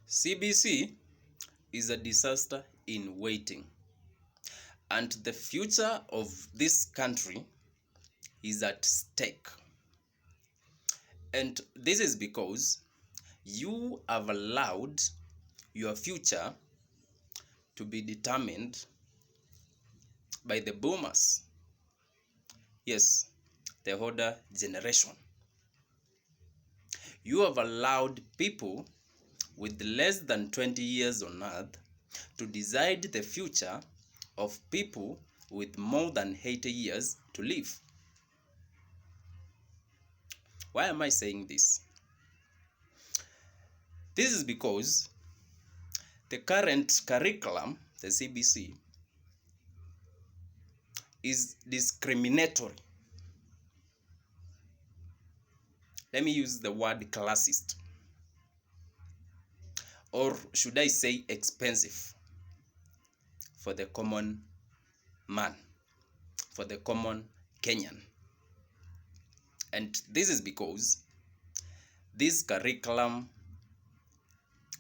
CBC is a disaster in waiting, and the future of this country is at stake. And this is because you have allowed your future to be determined by the boomers. Yes, the older generation. You have allowed people with less than 20 years on earth to decide the future of people with more than 80 years to live. Why am I saying this? This is because the current curriculum, the CBC, is discriminatory. Let me use the word classist. Or should I say expensive for the common man, for the common Kenyan. And this is because this curriculum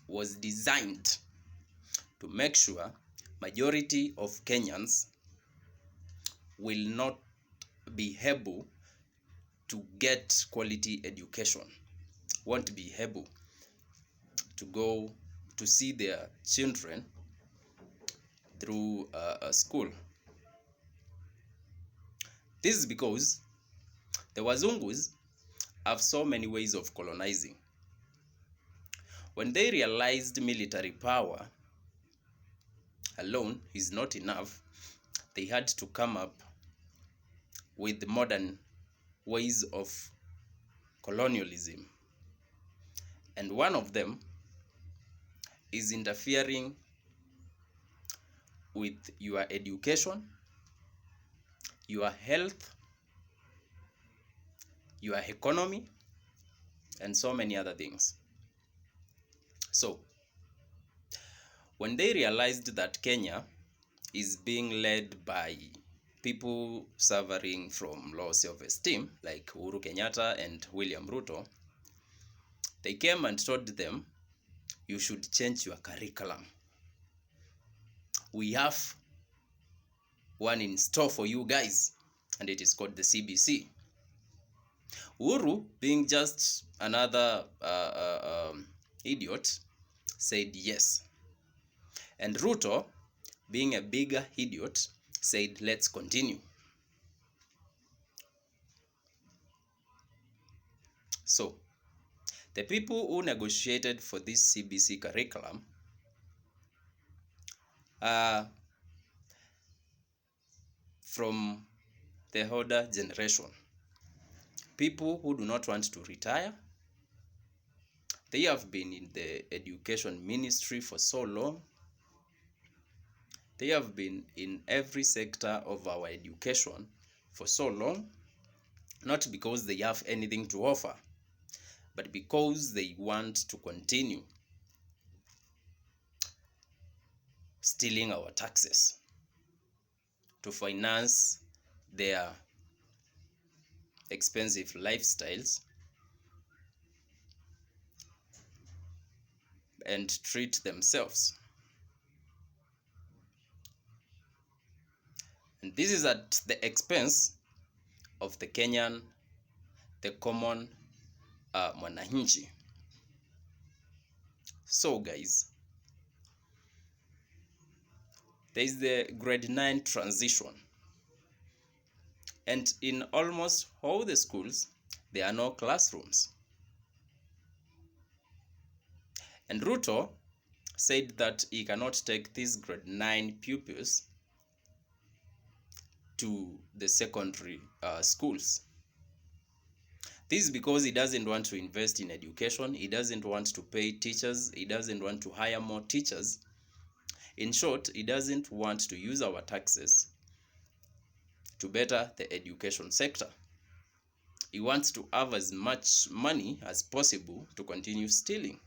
was designed to make sure majority of Kenyans will not be able to get quality education, won't be able to go to see their children through a school. This is because the Wazungus have so many ways of colonizing. When they realized military power alone is not enough, they had to come up with modern ways of colonialism. And one of them is interfering with your education, your health, your economy, and so many other things. So, when they realized that Kenya is being led by people suffering from low self-esteem, like Uhuru Kenyatta and William Ruto, they came and told them, you should change your curriculum. We have one in store for you guys, and it is called the CBC. Uhuru, being just another idiot, said yes. And Ruto, being a bigger idiot, said let's continue. So, the people who negotiated for this CBC curriculum are from the older generation. People who do not want to retire. They have been in the education ministry for so long. They have been in every sector of our education for so long, not because they have anything to offer, but because they want to continue stealing our taxes to finance their expensive lifestyles and treat themselves. And this is at the expense of the Kenyan, the common mwananchi. So guys, there is the grade 9 transition. And in almost all the schools, there are no classrooms. And Ruto said that he cannot take these grade 9 pupils to the secondary schools. This is because he doesn't want to invest in education, he doesn't want to pay teachers, he doesn't want to hire more teachers. In short, he doesn't want to use our taxes to better the education sector. He wants to have as much money as possible to continue stealing.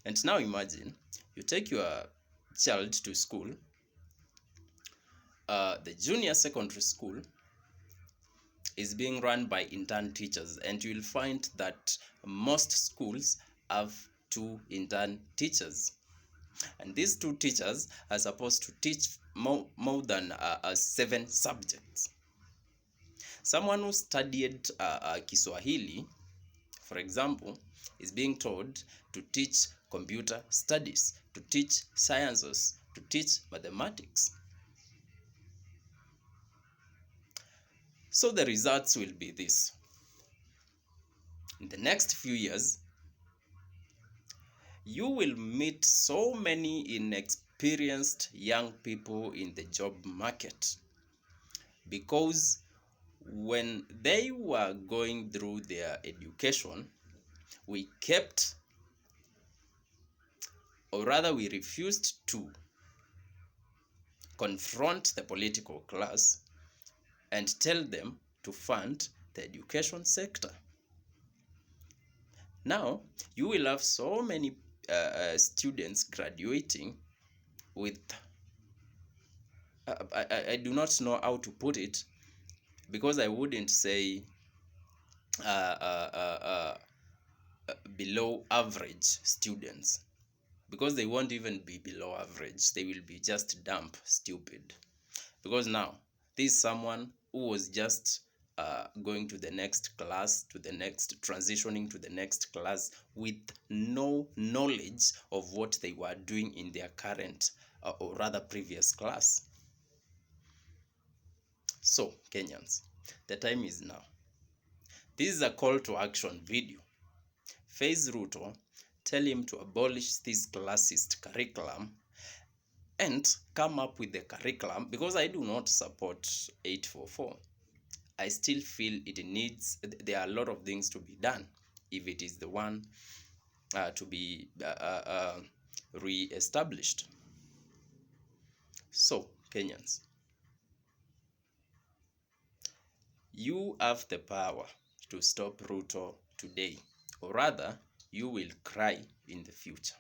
And now imagine, you take your child to school, the junior secondary school is being run by intern teachers, and you will find that most schools have two intern teachers. And these two teachers are supposed to teach more than 7 subjects. Someone who studied Kiswahili, for example, is being told to teach computer studies, to teach sciences, to teach mathematics. So the results will be this. In the next few years, you will meet so many inexperienced young people in the job market, because when they were going through their education, we kept, or rather we refused to confront the political class and tell them to fund the education sector. Now, you will have so many students graduating with, I do not know how to put it, because I wouldn't say below average students, because they won't even be below average. They will be just dumb, stupid. Because now, this is someone who was just going to the next class, transitioning to the next class with no knowledge of what they were doing in their current or rather previous class. So, Kenyans, the time is now. This is a call to action video. Face Ruto, tell him to abolish this classist curriculum and come up with the curriculum, because I do not support 844. I still feel there are a lot of things to be done if it is the one to be re-established. So, Kenyans, you have the power to stop Ruto today, or rather, you will cry in the future.